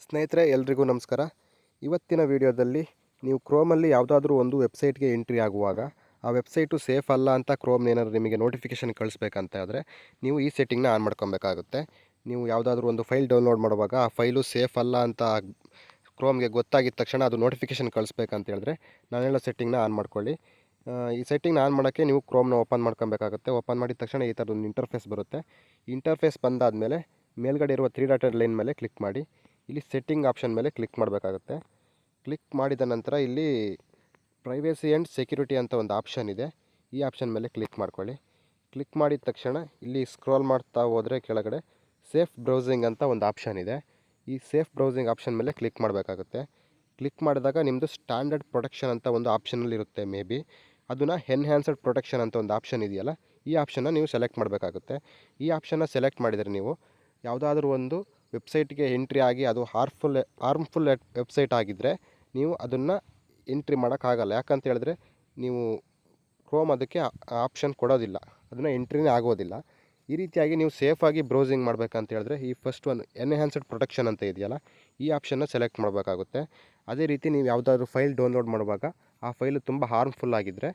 ಸ್ನೇಹಿತರೆ ಎಲ್ರಿಗೂ ನಮಸ್ಕಾರ. ಇವತ್ತಿನ ವಿಡಿಯೋದಲ್ಲಿ ನೀವು ಕ್ರೋಮಲ್ಲಿ ಯಾವುದಾದ್ರೂ ಒಂದು ವೆಬ್ಸೈಟ್ಗೆ ಎಂಟ್ರಿ ಆಗುವಾಗ ಆ ವೆಬ್ಸೈಟು ಸೇಫ್ ಅಲ್ಲ ಅಂತ ಕ್ರೋಮ್ ಏನಾದರೂ ನಿಮಗೆ ನೋಟಿಫಿಕೇಷನ್ ಕಳಿಸ್ಬೇಕಂತ ಆದರೆ ನೀವು ಈ ಸೆಟ್ಟಿಂಗ್ನ ಆನ್ ಮಾಡ್ಕೊಬೇಕಾಗುತ್ತೆ. ನೀವು ಯಾವುದಾದ್ರೂ ಒಂದು ಫೈಲ್ ಡೌನ್ಲೋಡ್ ಮಾಡುವಾಗ ಆ ಫೈಲು ಸೇಫ್ ಅಲ್ಲ ಅಂತ ಕ್ರೋಮ್ಗೆ ಗೊತ್ತಾಗಿದ್ದ ತಕ್ಷಣ ಅದು ನೋಟಿಫಿಕೇಷನ್ ಕಳಿಸ್ಬೇಕಂತ ಹೇಳಿದ್ರೆ ನಾನು ಹೇಳೋ ಸೆಟ್ಟಿಂಗ್ನ ಆನ್ ಮಾಡ್ಕೊಳ್ಳಿ. ಈ ಸೆಟ್ಟಿಂಗ್ನ ಆನ್ ಮಾಡೋಕ್ಕೆ ನೀವು ಕ್ರೋಮ್ನ ಓಪನ್ ಮಾಡ್ಕೊಬೇಕಾಗುತ್ತೆ. ಓಪನ್ ಮಾಡಿದ ತಕ್ಷಣ ಈ ಥರದೊಂದು ಇಂಟರ್ಫೇಸ್ ಬರುತ್ತೆ. ಇಂಟರ್ಫೇಸ್ ಬಂದಾದಮೇಲೆ ಮೇಲ್ಗಡೆ ಇರುವ 3 ಡಾಟೆಡ್ ಲೈನ್ ಮೇಲೆ ಕ್ಲಿಕ್ ಮಾಡಿ ಇಲ್ಲಿ ಸೆಟ್ಟಿಂಗ್ ಆಪ್ಷನ್ ಮೇಲೆ ಕ್ಲಿಕ್ ಮಾಡಬೇಕಾಗುತ್ತೆ. ಕ್ಲಿಕ್ ಮಾಡಿದ ನಂತರ ಇಲ್ಲಿ ಪ್ರೈವೇಸಿ ಆ್ಯಂಡ್ ಸೆಕ್ಯೂರಿಟಿ ಅಂತ ಒಂದು ಆಪ್ಷನ್ ಇದೆ. ಈ ಆಪ್ಷನ್ ಮೇಲೆ ಕ್ಲಿಕ್ ಮಾಡ್ಕೊಳ್ಳಿ. ಕ್ಲಿಕ್ ಮಾಡಿದ ತಕ್ಷಣ ಇಲ್ಲಿ ಸ್ಕ್ರೋಲ್ ಮಾಡ್ತಾ ಹೋದರೆ ಕೆಳಗಡೆ ಸೇಫ್ ಬ್ರೌಸಿಂಗ್ ಅಂತ ಒಂದು ಆಪ್ಷನ್ ಇದೆ. ಈ ಸೇಫ್ ಬ್ರೌಸಿಂಗ್ ಆಪ್ಷನ್ ಮೇಲೆ ಕ್ಲಿಕ್ ಮಾಡಬೇಕಾಗುತ್ತೆ. ಕ್ಲಿಕ್ ಮಾಡಿದಾಗ ನಿಮ್ಮದು ಸ್ಟ್ಯಾಂಡರ್ಡ್ ಪ್ರೊಟೆಕ್ಷನ್ ಅಂತ ಒಂದು ಆಪ್ಷನಲ್ಲಿ ಇರುತ್ತೆ. ಮೇ ಬಿ ಅದನ್ನು ಎನ್ಹ್ಯಾನ್ಸ್ಡ್ ಪ್ರೊಟೆಕ್ಷನ್ ಅಂತ ಒಂದು ಆಪ್ಷನ್ ಇದೆಯಲ್ಲ, ಈ ಆಪ್ಷನ್ನ ನೀವು ಸೆಲೆಕ್ಟ್ ಮಾಡಬೇಕಾಗುತ್ತೆ. ಈ ಆಪ್ಷನ್ನ ಸೆಲೆಕ್ಟ್ ಮಾಡಿದರೆ ನೀವು ಯಾವುದಾದ್ರೂ ಒಂದು ವೆಬ್ಸೈಟ್ಗೆ ಎಂಟ್ರಿ ಆಗಿ ಅದು ಹಾರ್ಮ್ಫುಲ್ ವೆಬ್ಸೈಟ್ ಆಗಿದ್ದರೆ ನೀವು ಅದನ್ನು ಎಂಟ್ರಿ ಮಾಡೋಕ್ಕಾಗಲ್ಲ. ಯಾಕಂತ ಹೇಳಿದ್ರೆ ನೀವು ಕ್ರೋಮ್ ಅದಕ್ಕೆ ಆಪ್ಷನ್ ಕೊಡೋದಿಲ್ಲ, ಅದನ್ನು ಎಂಟ್ರಿನೇ ಆಗೋದಿಲ್ಲ. ಈ ರೀತಿಯಾಗಿ ನೀವು ಸೇಫಾಗಿ ಬ್ರೌಸಿಂಗ್ ಮಾಡಬೇಕಂತ ಹೇಳಿದ್ರೆ ಈ ಫಸ್ಟ್ ಒಂದು ಎನ್ಹ್ಯಾನ್ಸ್ಡ್ ಪ್ರೊಟೆಕ್ಷನ್ ಅಂತ ಇದೆಯಲ್ಲ, ಈ ಆಪ್ಷನ್ನ ಸೆಲೆಕ್ಟ್ ಮಾಡಬೇಕಾಗುತ್ತೆ. ಅದೇ ರೀತಿ ನೀವು ಯಾವುದಾದ್ರೂ ಫೈಲ್ ಡೌನ್ಲೋಡ್ ಮಾಡುವಾಗ ಆ ಫೈಲು ತುಂಬ ಹಾರ್ಮ್ಫುಲ್ ಆಗಿದ್ದರೆ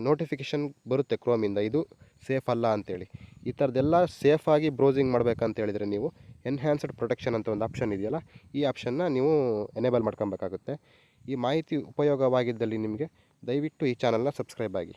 ನೋಟಿಫಿಕೇಷನ್ ಬರುತ್ತೆ ಕ್ರೋಮಿಂದ, ಇದು ಸೇಫ್ ಅಲ್ಲ ಅಂತೇಳಿ. ಈ ಥರದ್ದೆಲ್ಲ ಸೇಫಾಗಿ ಬ್ರೌಸಿಂಗ್ ಮಾಡಬೇಕಂತ ಹೇಳಿದರೆ ನೀವು ಎನ್ಹ್ಯಾನ್ಸ್ಡ್ ಪ್ರೊಟೆಕ್ಷನ್ ಅಂತ ಒಂದು ಆಪ್ಷನ್ ಇದೆಯಲ್ಲ, ಈ ಆಪ್ಷನ್ನ ನೀವು ಎನೇಬಲ್ ಮಾಡ್ಕೊಬೇಕಾಗುತ್ತೆ. ಈ ಮಾಹಿತಿ ಉಪಯೋಗವಾಗಿದ್ದಲ್ಲಿ ನಿಮಗೆ ದಯವಿಟ್ಟು ಈ ಚಾನಲ್ನ ಸಬ್ಸ್ಕ್ರೈಬ್ ಆಗಿ.